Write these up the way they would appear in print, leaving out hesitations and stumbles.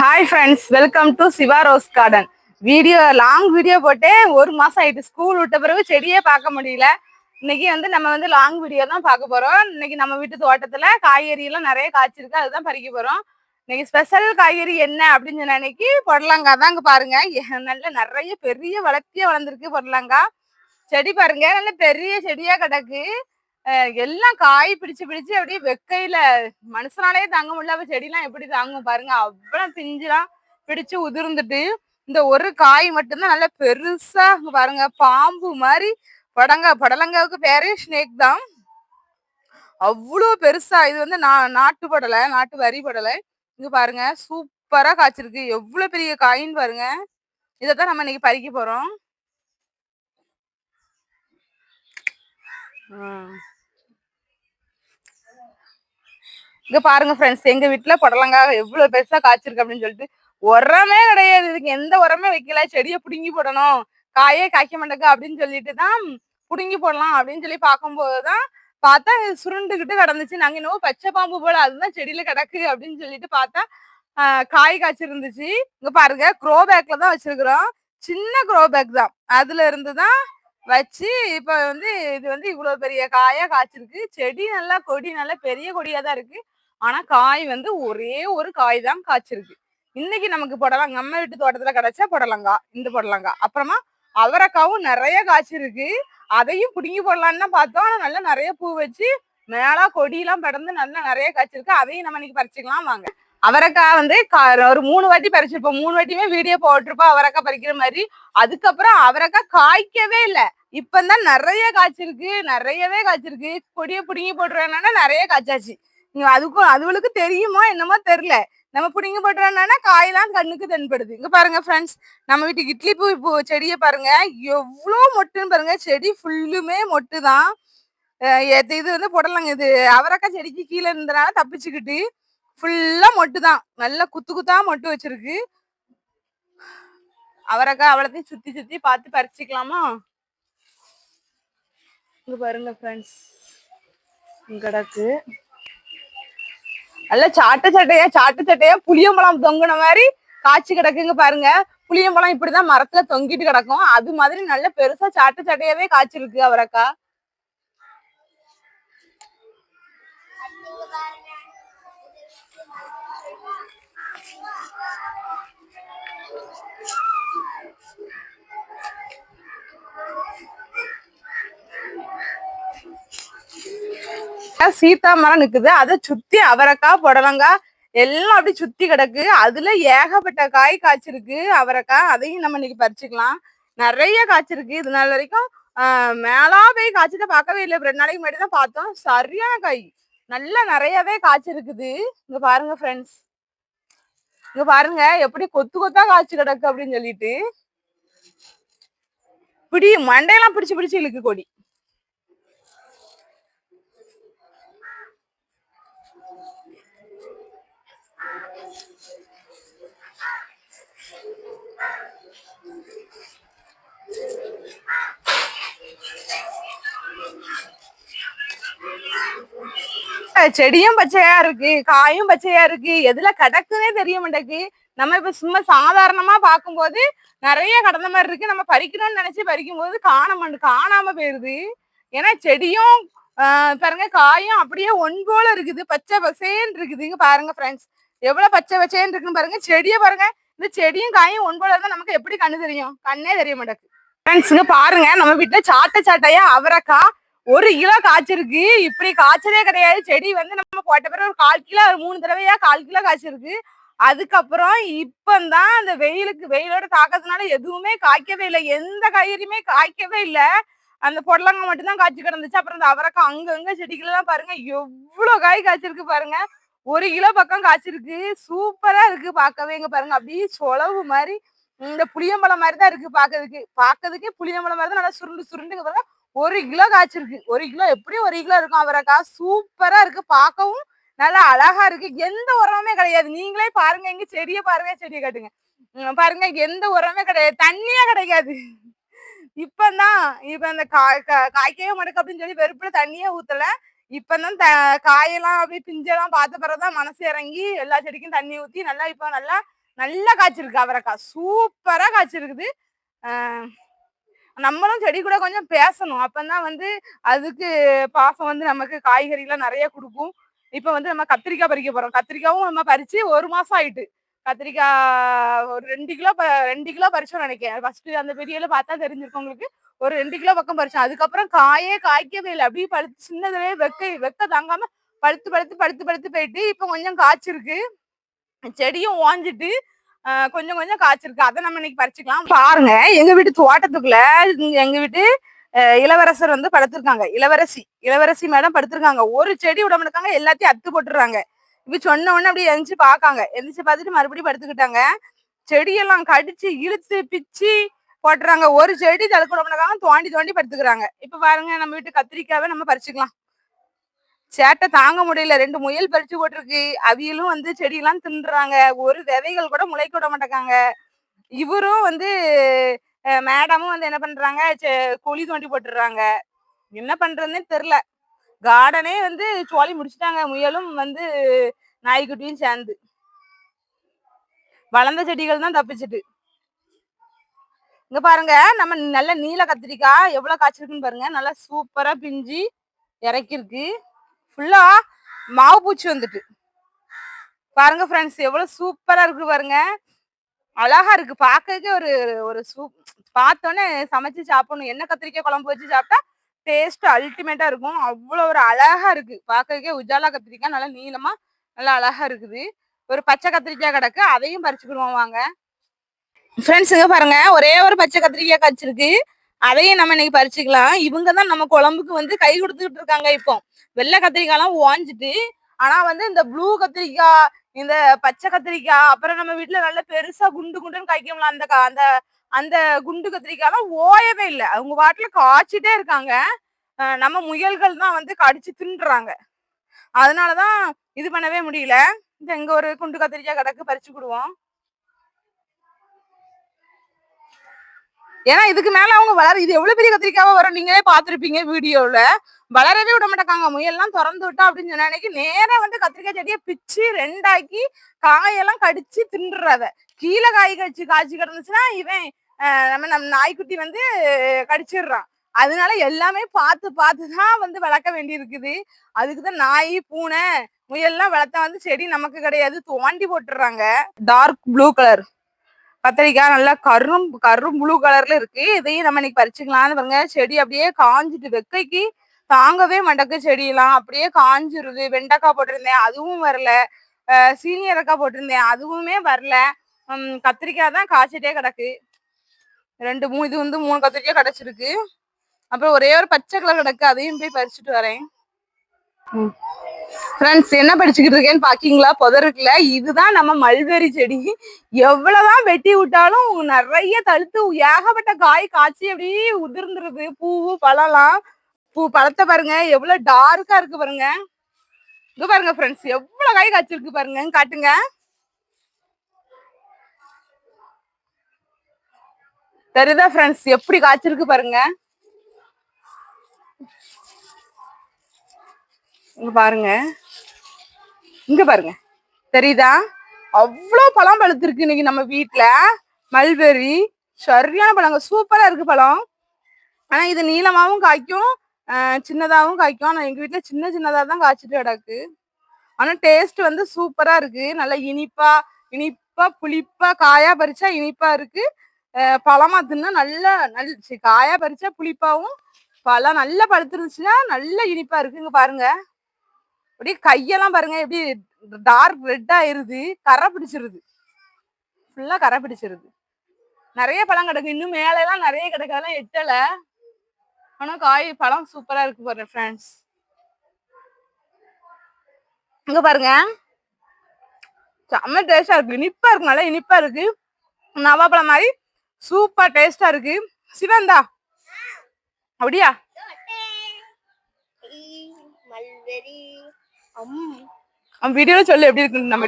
Hi friends, welcome to Siva rose garden. Long video போட்டு ஒரு மாசம் ஆயிட்டு. ஸ்கூல் விட்ட பிறகு செடியே பார்க்க முடியல. இன்னைக்கு நம்ம லாங் வீடியோ தான் பார்க்க போறோம். இன்னைக்கு நம்ம வீட்டு தோட்டத்துல காய்கறி எல்லாம் நிறைய காய்ச்சிருக்கு, அதுதான் பறிக்க போறோம். இன்னைக்கு ஸ்பெஷல் காய்கறி என்ன அப்படின்னு சொன்ன அன்னைக்கு பொடலங்காய் தான். இங்க பாருங்க, நல்ல நிறைய பெரிய வளர்த்தியா வளர்ந்துருக்கு பொடலங்காய் செடி. பாருங்க, நல்ல பெரிய செடியா கிடக்கு. எல்லாம் காய் பிடிச்சு பிடிச்சு அப்படியே வெக்கையில மனுஷனாலே தாங்க முடியல. அப்ப செடியெல்லாம் எப்படி தாங்கும் பாருங்க. அவ்வளவு பிஞ்சுலாம் பிடிச்சு உதிர்ந்துட்டு இந்த ஒரு காய் மட்டும்தான் நல்லா பெருசா பாருங்க, பாம்பு மாதிரி. படலங்காவுக்கு பேரே ஸ்னேக் தான். அவ்வளோ பெருசா. இது நாட்டு படலை, நாட்டு வரி படலை. இங்க பாருங்க, சூப்பரா காய்ச்சிருக்கு. எவ்வளவு பெரிய காயின்னு பாருங்க. இதைத்தான் நம்ம இன்னைக்கு பறிக்க போறோம். இங்க பாருங்க ஃப்ரெண்ட்ஸ், எங்க வீட்டுல புடலங்காய் எவ்வளவு பெருசா காய்ச்சிருக்கு அப்படின்னு சொல்லிட்டு உரமே கிடையாது. இதுக்கு எந்த உரமே வைக்கல. செடியை புடுங்கி போடணும், காயே காய்க்க மாட்டேங்க அப்படின்னு சொல்லிட்டு தான் புடுங்கி போடலாம் அப்படின்னு சொல்லி பார்க்கும்போதுதான் பார்த்தா சுருண்டுகிட்டு கிடந்துச்சு. நாங்க இன்னும் பச்சை பாம்பு போல அதுதான் செடியில கிடக்கு அப்படின்னு சொல்லிட்டு பார்த்தா காய் காய்ச்சிருந்துச்சு. இங்க பாருங்க, க்ரோ பேக்ல தான் வச்சிருக்கிறோம். சின்ன க்ரோ பேக் தான், அதுல இருந்துதான் வச்சு இப்ப இது இவ்வளவு பெரிய காயா காய்ச்சிருக்கு. செடி நல்லா, கொடி நல்லா பெரிய கொடியா தான் இருக்கு. ஆனா காய் ஒரே ஒரு காய் தான் காய்ச்சிருக்கு. இன்னைக்கு நமக்கு புடலங்காய், நம்ம வீட்டு தோட்டத்துல கிடைச்சா புடலங்காய், இந்த புடலங்காய். அப்புறமா அவரைக்காவும் நிறைய காய்ச்சிருக்கு. அதையும் புடுங்கி போடலான்னு தான் பார்த்தோம். ஆனா நல்லா நிறைய பூ வச்சு மேலா கொடியெல்லாம் படர்ந்து நல்லா நிறைய காய்ச்சிருக்கு. அதையும் நம்ம இன்னைக்கு பறிச்சுக்கலாம் வாங்க. அவரைக்காய் ஒரு 3 வாட்டி பறிச்சிருப்போம். 3 வாட்டியுமே வீடியோ போட்டிருப்போம் அவரைக்காய் பறிக்கிற மாதிரி. அதுக்கப்புறம் அவரைக்காய் காய்க்கவே இல்லை. இப்பதான் நிறைய காய்ச்சிருக்கு, நிறையவே காய்ச்சிருக்கு. கொடியை புடுங்கி போட்டுருவேன்னா நிறைய காய்ச்சாச்சு. அதுகளுக்கு தெரியுமா என்னமோ தெரியல. நம்ம புடுங்கி போட்டுறோம்னா காயெல்லாம் கண்ணுக்கு தென்படுது. இங்க பாருங்க ஃப்ரெண்ட்ஸ், நம்ம வீட்டுக்கு இட்லி பூ செடியை பாருங்க, எவ்வளோ மொட்டுன்னு பாருங்க. செடி ஃபுல்லுமே மொட்டு தான். இது புடலங்க. இது அவரைக்காய் செடிக்கு கீழே இருந்தனால தப்பிச்சுக்கிட்டு ஃபுல்லா மொட்டு தான். நல்லா குத்து குத்தா மொட்டு வச்சிருக்கு. அவரைக்காய் அவ்வளோத்தையும் சுத்தி சுத்தி பார்த்து பறிச்சுக்கலாமா? இங்க பாருங்க ஃப்ரெண்ட்ஸ், கிடக்கு நல்லா சாட்டை சட்டையா புளியம்பழம் தொங்குன மாதிரி காய்ச்சி கிடக்குங்க பாருங்க. புளியம்பழம் இப்படிதான் மரத்துல தொங்கிட்டு கிடக்கும். அது மாதிரி நல்ல பெருசா சாட்டை சட்டையாவே காய்ச்சிருக்கு அவரைக்காய். சீத்தா மரம் நிக்குது, அதை சுத்தி அவரைக்காய் புடலங்காய் எல்லாம் அப்படி சுத்தி கிடக்கு. அதுல ஏகப்பட்ட காய் காய்ச்சிருக்கு அவரைக்காய். அதையும் நம்ம இன்னைக்கு பறிச்சுக்கலாம். நிறைய காய்ச்சிருக்கு. இது நாள் வரைக்கும் மேலா போய் காய்ச்சத பார்க்கவே இல்லை. 2 நாளைக்கு முன்னாடி தான் பார்த்தோம். சரியான காய் நல்லா நிறையவே காய்ச்சிருக்குது. இங்க பாருங்க ஃப்ரெண்ட்ஸ், இங்க பாருங்க எப்படி கொத்து கொத்தா காய்ச்சி கிடக்கு அப்படின்னு சொல்லிட்டு மண்டையெல்லாம் பிடிச்சு பிடிச்சு இழுக்கு கொடி. செடியும் பச்சையா இருக்கு, காயும் பச்சையா இருக்கு. எதுல கிடக்குன்னே தெரிய மாட்டேக்கு. நம்ம இப்ப சும்மா சாதாரணமா பார்க்கும்போது நிறைய கடந்த மாதிரி இருக்கு. நம்ம பறிக்கணும்னு நினைச்சு பறிக்கும் போது காணாம போயிருது. ஏன்னா செடியும் பாருங்க, காயும் அப்படியே ஒன்போல இருக்குது, பச்சை பசேன்னு இருக்குது. இங்க பாருங்க ஃப்ரெண்ட்ஸ், எவ்வளவு பச்சை பச்சேன்னு இருக்குன்னு பாருங்க. செடியை பாருங்க, இந்த செடியும் காயும் ஒன்போல இருந்தா நமக்கு எப்படி கண்ணு தெரியும்? கண்ணே தெரிய மாட்டேக்கு. ஃப்ரெண்ட்ஸ் இங்க பாருங்க, நம்ம வீட்டுல சாட்டையா அவரைக்காய் 1 கிலோ காய்ச்சிருக்கு. இப்படி காய்ச்சதே கிடையாது. செடி நம்ம போட்ட பிறகு ஒரு 1/4 கிலோ, 3 தடவையா 1/4 கிலோ காய்ச்சிருக்கு. அதுக்கப்புறம் இப்பந்தான் அந்த வெயிலோட தாக்கத்தினால எதுவுமே காய்க்கவே இல்லை. எந்த காய்கறியுமே காய்க்கவே இல்லை. அந்த புடலங்காய் மட்டும்தான் காய்ச்சி கிடந்துச்சு. அப்புறம் இந்த அவரைக்காய் அங்கங்க செடிகளெல்லாம் பாருங்க, எவ்வளவு காய் காய்ச்சிருக்கு பாருங்க. 1 கிலோ பக்கம் காய்ச்சிருக்கு. சூப்பரா இருக்கு பார்க்கவே. இங்க பாருங்க, அப்படியே சொலவு மாதிரி, இந்த புளியம்பழம் மாதிரி தான் இருக்கு பார்க்கறதுக்கே புளியம்பழம் மாதிரி தான். நல்லா சுருண்டு பாருங்க. 1 கிலோ காய்ச்சிருக்கு. 1 கிலோ எப்படியும் 1 கிலோ இருக்கும் அவரைக்காய். சூப்பரா இருக்கு, பார்க்கவும் நல்லா அழகா இருக்கு. எந்த உரமுமே கிடையாது. நீங்களே பாருங்க, இங்க செடியை பாருங்க, செடியை காட்டுங்க பாருங்க. எந்த உரமே கிடையாது, தண்ணியே கிடைக்காது. இப்ப அந்த காய்க்கவே மாட்டேக்கு அப்படின்னு சொல்லி வெறுப்புல தண்ணியே ஊத்தல. இப்பதான் காயெல்லாம் அப்படியே பிஞ்செல்லாம் பார்த்த பிறகுதான் மனசு இறங்கி எல்லா செடிக்கும் தண்ணி ஊத்தி நல்லா இப்ப நல்லா நல்லா காய்ச்சிருக்கு அவரைக்காய், சூப்பரா காய்ச்சிருக்குது. நம்மளும் செடி கூட கொஞ்சம் பேசணும், அப்பதான் வந்து அதுக்கு பாசம் வந்து நமக்கு காய்கறி எல்லாம் நிறைய கொடுக்கும். இப்ப வந்து நம்ம கத்திரிக்காய் பறிக்க போறோம். கத்திரிக்காயும் நம்ம பறிச்சு 1 மாசம் ஆயிட்டு. கத்திரிக்காய் ஒரு 2 கிலோ பறிச்சோம் நினைக்கிறேன். ஃபர்ஸ்ட் அந்த வீடியோல பார்த்தா தெரிஞ்சிருக்கும் உங்களுக்கு. ஒரு 2 கிலோ பக்கம் பறிச்சோம். அதுக்கப்புறம் காய்க்கவே இல்லை, அப்படியே பழுத்து சின்னதுவே வெக்க தாங்காம பழுத்து பழுத்து பழுத்து பழுத்து போயிட்டு இப்ப கொஞ்சம் காய்ச்சிருக்கு. செடியும் ஓஞ்சிட்டு கொஞ்சம் கொஞ்சம் காய்ச்சிருக்கு. அதை நம்ம இன்னைக்கு பறிச்சுக்கலாம். பாருங்க, எங்க வீட்டு தோட்டத்துக்குள்ள எங்க வீட்டு இளவரசர் வந்து படுத்திருக்காங்க. இளவரசி மேடம் படுத்திருக்காங்க. ஒரு செடி விட மாட்டாங்க, எல்லாத்தையும் அத்து போட்டுறாங்க. இப்ப சொன்ன உடனே அப்படியே எந்திரிச்சு பாக்காங்க. எந்திரிச்சு பார்த்துட்டு மறுபடியும் படுத்துக்கிட்டாங்க. செடியெல்லாம் கடிச்சு இழுத்து பிச்சு போட்டுறாங்க. ஒரு செடி தடுக்க விட மாட்டாங்க, தோண்டி தோண்டி படுத்துக்கிறாங்க. இப்ப பாருங்க, நம்ம வீட்டு கத்திரிக்காவை நம்ம பறிச்சுக்கலாம். சேட்டை தாங்க முடியல, 2 முயல் பறிச்சு போட்டிருக்கு. அவியலும் வந்து செடியெல்லாம் தின்னுறாங்க. ஒரு விதைகள் கூட முளைக்க விட மாட்டேங்காங்க. இவரும் வந்து மேடமும் வந்து என்ன பண்றாங்க, குழி தோண்டி போட்டுடுறாங்க. என்ன பண்றதுன்னு தெரியல. கார்டனே வந்து சோழி முடிச்சுட்டாங்க, முயலும் வந்து நாய்க்குட்டியும் சேர்ந்து. வளர்ந்த செடிகள் தான் தப்பிச்சுட்டு. இங்க பாருங்க, நம்ம நல்ல நீல கத்திரிக்காய் எவ்வளவு காய்ச்சிருக்குன்னு பாருங்க. நல்லா சூப்பரா பிஞ்சு இறக்கிருக்கு. ஃபுல்லா மாவு பூச்சி வந்துட்டு பாருங்க ஃப்ரெண்ட்ஸ், எவ்வளவு சூப்பரா இருக்கு பாருங்க. அழகா இருக்கு பாக்கிறதுக்கே. ஒரு பார்த்தோன்னே சமைச்சு சாப்பிடணும். எண்ணெய் கத்திரிக்காய் குழம்பு வச்சு சாப்பிட்டா டேஸ்ட் அல்டிமேட்டா இருக்கும். அவ்வளவு ஒரு அழகா இருக்கு பாக்கிறதுக்கே. உஜாலா கத்திரிக்காய் நல்லா நீளமா நல்லா அழகா இருக்குது. ஒரு பச்சை கத்திரிக்காய் கிடக்கு, அதையும் பறிச்சுக்கிடுவோம் வாங்க ஃப்ரெண்ட்ஸ். இங்க பாருங்க, ஒரே ஒரு பச்சை கத்திரிக்காய் காய்ச்சிருக்கு, அதையும் நம்ம இன்னைக்கு பறிச்சுக்கலாம். இவங்கதான் நம்ம குழம்புக்கு வந்து கை கொடுத்துக்கிட்டு இருக்காங்க. இப்போ வெள்ளை கத்திரிக்காய் எல்லாம் ஓஞ்சிட்டு, ஆனா வந்து இந்த ப்ளூ கத்திரிக்காய், இந்த பச்சை கத்திரிக்காய், அப்புறம் நம்ம வீட்டுல நல்ல பெருசா குண்டு குண்டுன்னு காய்க்கும்ல அந்த அந்த அந்த குண்டு கத்திரிக்காய் எல்லாம் ஓயவே இல்லை. அவங்க பாட்டுல காய்ச்சிட்டே இருக்காங்க. நம்ம முயல்கள் தான் வந்து கடிச்சு தின்றாங்க. அதனாலதான் இது பண்ணவே முடியல. இந்த எங்க ஒரு குண்டு கத்திரிக்காய் கிடக்கு, பறிச்சுக்கிடுவோம். ஏன்னா இதுக்கு மேல அவங்க இது எவ்வளவு பெரிய கத்திரிக்காவா வரும் நீங்களே பாத்துருப்பீங்க வீடியோல. வளரவே விட மாட்டாங்க. முயல்லாம் திறந்து விட்டா அப்படின்னு சொன்ன அன்னைக்கு நேரா வந்து கத்திரிக்காய் செடியை பிச்சு 2ஆக்கி காயெல்லாம் கடிச்சு தின்றுறத. கீழே காய்ச்சி கிடந்துச்சுன்னா இவன் நம்ம நாய்க்குட்டி வந்து கடிச்சிடுறான். அதனால எல்லாமே பார்த்துதான் வந்து வளர்க்க வேண்டி இருக்குது. அதுக்குதான் நாய் பூனை முயல்லாம் வளர்த்தா வந்து செடி நமக்கு கிடையாது, தோண்டி போட்டுடுறாங்க. டார்க் ப்ளூ கலர் கத்திரிக்காய் நல்லா கரும் ப்ளூ கலர்ல இருக்கு. இதையும் நம்ம இன்னைக்கு பறிச்சுக்கலாம்னு பாருங்க. செடி அப்படியே காஞ்சிட்டு வெக்கைக்கு தாங்கவே மாட்டேக்கு. செடியெல்லாம் அப்படியே காஞ்சிருது. வெண்டைக்காய் போட்டிருந்தேன், அதுவும் வரல. சீனியரக்காய் போட்டிருந்தேன், அதுவுமே வரல. கத்திரிக்காய் தான் காய்ச்சிட்டே கிடக்கு. இது வந்து 3 கத்திரிக்காய் கிடைச்சிருக்கு. அப்புறம் ஒரே ஒரு பச்சை கலர் கிடக்கு, அதையும் போய் பறிச்சுட்டு வரேன். ஃப்ரெண்ட்ஸ், என்ன படிச்சுக்கிட்டு இருக்கேன்னு பாக்கீங்களா? புதருக்குல இதுதான் நம்ம மல்பெரி செடி. எவ்வளவுதான் வெட்டி விட்டாலும் நிறைய தழுத்து ஏகப்பட்ட காய் காய்ச்சி அப்படியே உதிர்ந்துருது. பூவு பழம்லாம். பழத்தை பாருங்க எவ்வளவு டார்க்கா இருக்கு பாருங்க. இது பாருங்க ஃப்ரெண்ட்ஸ், எவ்வளவு காய் காய்ச்சிருக்கு பாருங்க. காட்டுங்க, தெரியுதா ஃப்ரெண்ட்ஸ் எப்படி காய்ச்சிருக்கு பாருங்க. இங்க பாருங்க, இங்க பாருங்க, தெரியுதா? அவ்வளவு பழம் பழுத்திருக்கு இன்னைக்கு நம்ம வீட்டுல. மல்பெரி சரியான பழங்க, சூப்பரா இருக்கு பழம். ஆனா இது நீளமாவும் காய்க்கும், சின்னதாவும் காய்க்கும். ஆனா எங்க வீட்டுல சின்னதா தான் காய்ச்சிட்டு கிடக்கு. ஆனா டேஸ்ட் வந்து சூப்பரா இருக்கு. நல்லா இனிப்பா புளிப்பா. காயா பறிச்சா இனிப்பா இருக்கு, பழமா தின்னா காயா பறிச்சா புளிப்பாவும், பழம் நல்லா பழுத்துருச்சுன்னா நல்ல இனிப்பா இருக்கு. இங்க பாருங்க, அப்படியே கையெல்லாம் பாருங்க எப்படி டார்க் ரெட் ஆயிருது, கரை பிடிச்சிருது, ஃபுல்லா கரை பிடிச்சிருது. நிறைய பழம் கிடக்கு, இன்னும் மேல எல்லாம் நிறைய கிடக்காதான் எட்டல. ஆனா பழம் சூப்பரா இருக்கு பாருங்க ஃப்ரெண்ட்ஸ். இங்க பாருங்க, செம்ம டேஸ்டா இருக்கு, இனிப்பா இருக்கு, நல்லா இனிப்பா இருக்கு. நவாப்பழம் மாதிரி சூப்பர் டேஸ்டா இருக்கு. சிவந்தா அப்படியா? வீடியோல சொல்லு எப்படி இருக்கு. நம்ம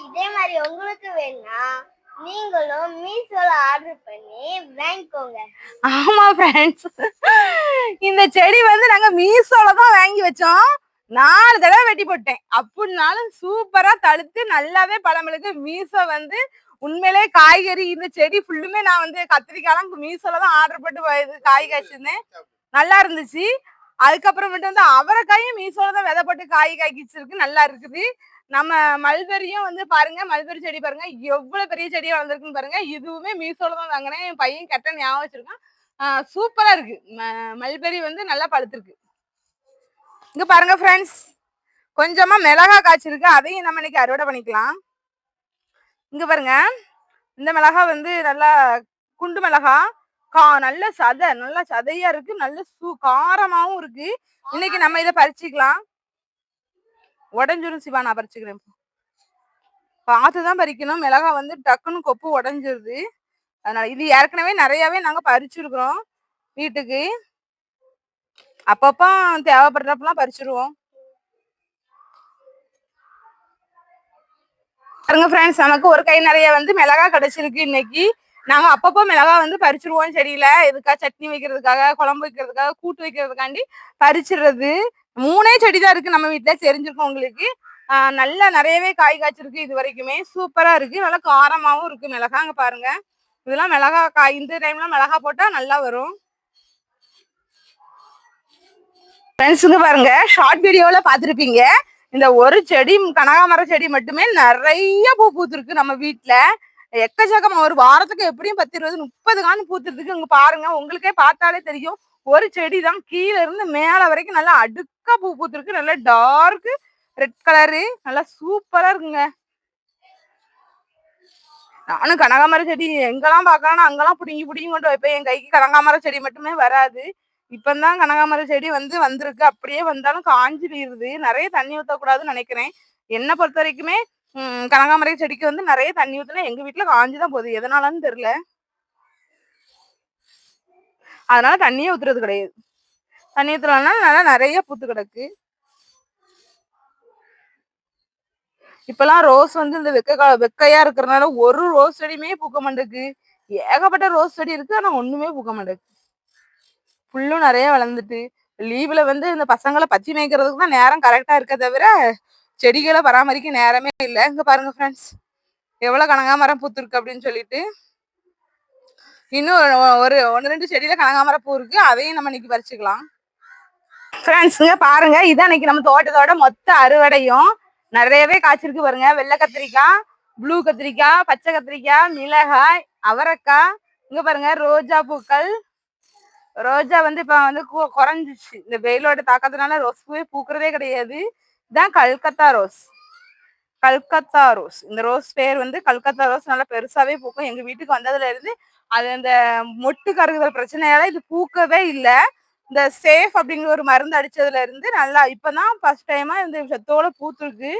இதே மாதிரி உங்களுக்கு வேணா நீங்களும் மீஷோல ஆர்டர் பண்ணி வாங்கிக்கோங்க. ஆமா ஃப்ரெண்ட்ஸ், இந்த செடி வந்து நாங்க மீஷோல தான் வாங்கி வச்சோம். 4 தடவை வெட்டி போட்டேன். அப்படின்னாலும் சூப்பரா தழுத்து நல்லாவே பழங்களுக்கு. மீசோ வந்து உண்மையிலே காய்கறி இந்த செடி ஃபுல்லுமே நான் வந்து கத்திரிக்காய்லாம் மீசோல தான் ஆர்டர் போட்டு காய் காய்ச்சிருந்தேன். நல்லா இருந்துச்சு. அதுக்கப்புறமேட்டு வந்து அவரைக்காயும் மீசோல தான் விதை போட்டு காய் காய்ச்சிருக்கு, நல்லா இருக்குது. நம்ம மல்பெரியும் வந்து பாருங்க, மல்பெரி செடி பாருங்க எவ்வளவு பெரிய செடியா வளர்ந்துருக்குன்னு பாருங்க. இதுவுமே மீசோல தான் வாங்கினேன். என் பையன் கெட்ட ஞாபகம் வச்சிருக்கான். சூப்பரா இருக்கு. மல்பெரி வந்து நல்லா பழுத்திருக்கு. இங்க பாருங்க ஃப்ரெண்ட்ஸ், கொஞ்சமா மிளகா காய்ச்சிருக்கு, அதையும் நம்ம இன்னைக்கு அறுவடை பண்ணிக்கலாம். இங்க பாருங்க, இந்த மிளகா வந்து நல்லா குண்டு மிளகா, நல்ல நல்ல சதையா இருக்கு, நல்ல காரமாவும் இருக்கு. இன்னைக்கு நம்ம இதை பறிச்சுக்கலாம். உடஞ்சிரும் சிவா, நான் பறிச்சுக்கிறேன். பார்த்துதான் பறிக்கணும். மிளகா வந்து டக்குன்னு கொப்பு உடஞ்சிருது. அதனால இது ஏற்கனவே நிறையவே நாங்க பறிச்சிருக்கிறோம் வீட்டுக்கு. அப்பப்போ தேவைப்படுறப்பெல்லாம் பறிச்சிருவோம். பாருங்க ஃப்ரெண்ட்ஸ், நமக்கு ஒரு கை நிறைய வந்து மிளகா கிடைச்சிருக்கு இன்னைக்கு. நாங்க அப்பப்போ மிளகா வந்து பறிச்சிருவோம் செடியில. இதுக்காக சட்னி வைக்கிறதுக்காக, குழம்பு வைக்கிறதுக்காக, கூட்டு வைக்கிறதுக்காண்டி பறிச்சிடுறது. 3 செடி தான் இருக்கு நம்ம வீட்டுல, தெரிஞ்சிருக்கும் உங்களுக்கு. நல்லா நிறையவே காய் காய்ச்சிருக்கு. இது வரைக்குமே சூப்பரா இருக்கு, நல்லா காரமாவும் இருக்கு மிளகா. அங்க பாருங்க, இதெல்லாம் மிளகா காய். இந்த டைம்ல மிளகா போட்டா நல்லா வரும். ஃப்ரெண்ட்ஸுங்க பாருங்க, ஷார்ட் வீடியோல பாத்திருப்பீங்க, இந்த ஒரு செடி கனகாமர செடி மட்டுமே நிறைய பூ பூத்துருக்கு நம்ம வீட்டுல. எக்கச்சக்கமா ஒரு வாரத்துக்கு எப்படியும் 10, 20, 30 காணி பூத்துருக்கு. இங்க பாருங்க, உங்களுக்கே பார்த்தாலே தெரியும். ஒரு செடி தான் கீழே இருந்து மேல வரைக்கும் நல்லா அடுக்கா பூ பூத்துருக்கு. நல்லா டார்க் ரெட் கலரு, நல்லா சூப்பரா இருக்குங்க. நானும் கனகாமர செடி எங்கெல்லாம் பாக்கலாம் அங்கெல்லாம் புடுங்கி கொண்டு வைப்பேன். என் கைக்கு கனகாமர செடி மட்டுமே வராது. இப்பதான் கனகாமர செடி வந்திருக்கு. அப்படியே வந்தாலும் காஞ்சி போயிருது. நிறைய தண்ணி ஊற்றக்கூடாதுன்னு நினைக்கிறேன். என்னை பொறுத்த வரைக்குமே கனகாமர செடிக்கு வந்து நிறைய தண்ணி ஊற்றினா எங்க வீட்டுல காஞ்சிதான் போகுது, எதனாலன்னு தெரியல. அதனால தண்ணியே ஊத்துறது கிடையாது. தண்ணி ஊத்துறதுனால நல்லா நிறைய பூத்து கிடக்கு. இப்பெல்லாம் ரோஸ் வந்து இந்த வெக்கையா இருக்கிறதுனால ஒரு ரோஸ் செடியுமே பூக்க மாட்டேங்குது. ஏகப்பட்ட ரோஸ் செடி இருக்கு, ஆனா ஒண்ணுமே பூக்க மாட்டேங்குது. புல்லும் நிறைய வளர்ந்துட்டு. லீவ்ல வந்து இந்த பசங்களை பச்சி மேய்க்கிறதுக்கு தான் நேரம் கரெக்டா இருக்க தவிர செடிகளை பராமரிக்க நேரமே இல்லை. இங்க பாருங்க ஃப்ரெண்ட்ஸ், எவ்வளவு கனகாமரம் பூத்துருக்கு அப்படின்னு சொல்லிட்டு. இன்னும் ஒரு 1-2 செடியில கனகாமரம் பூ இருக்கு, அதையும் நம்ம இன்னைக்கு பறிச்சுக்கலாம். ஃப்ரெண்ட்ஸ் இங்க பாருங்க, இதான் இன்னைக்கு நம்ம தோட்டத்தோட மொத்த அறுவடையும். நிறையவே காய்ச்சிருக்கு பாருங்க. வெள்ளை கத்திரிக்காய், ப்ளூ கத்திரிக்காய், பச்சை கத்திரிக்காய், மிளகாய், அவரைக்காய். இங்க பாருங்க ரோஜா பூக்கள். ரோஜா வந்து இப்ப வந்து குறைஞ்சிச்சு. இந்த வெயிலோட தாக்கத்தினால ரோஸ் பூவே பூக்குறதே கிடையாது. இதான் கல்கத்தா ரோஸ். கல்கத்தா ரோஸ், இந்த ரோஸ் பேர் வந்து கல்கத்தா ரோஸ். நல்லா பெருசாவே பூக்கும். எங்க வீட்டுக்கு வந்ததுல இருந்து அது அந்த மொட்டு கருகுதல் பிரச்சனையால இது பூக்கவே இல்லை. இந்த சேஃப் அப்படிங்கிற ஒரு மருந்து அடிச்சதுல இருந்து நல்லா இப்பதான் ஃபர்ஸ்ட் டைமா இந்த சத்தோட பூத்துருக்கு.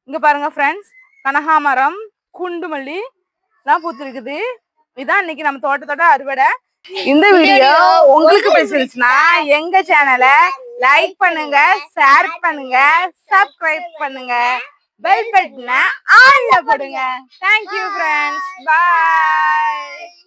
இங்க பாருங்க ஃப்ரெண்ட்ஸ், கனகாமரம், குண்டுமல்லி எல்லாம் பூத்துருக்குது. இதான் இன்னைக்கு நம்ம தோட்டத்தோட அறுவடை. இந்த வீடியோ உங்களுக்கு பிடிச்சிருந்துச்சுன்னா எங்க சேனலை லைக் பண்ணுங்க, ஷேர் பண்ணுங்க, சப்ஸ்கிரைப் பண்ணுங்க, பெல் பட்டனை ஆன்ல போடுங்க. தேங்க்யூ ஃப்ரெண்ட்ஸ், பாய்.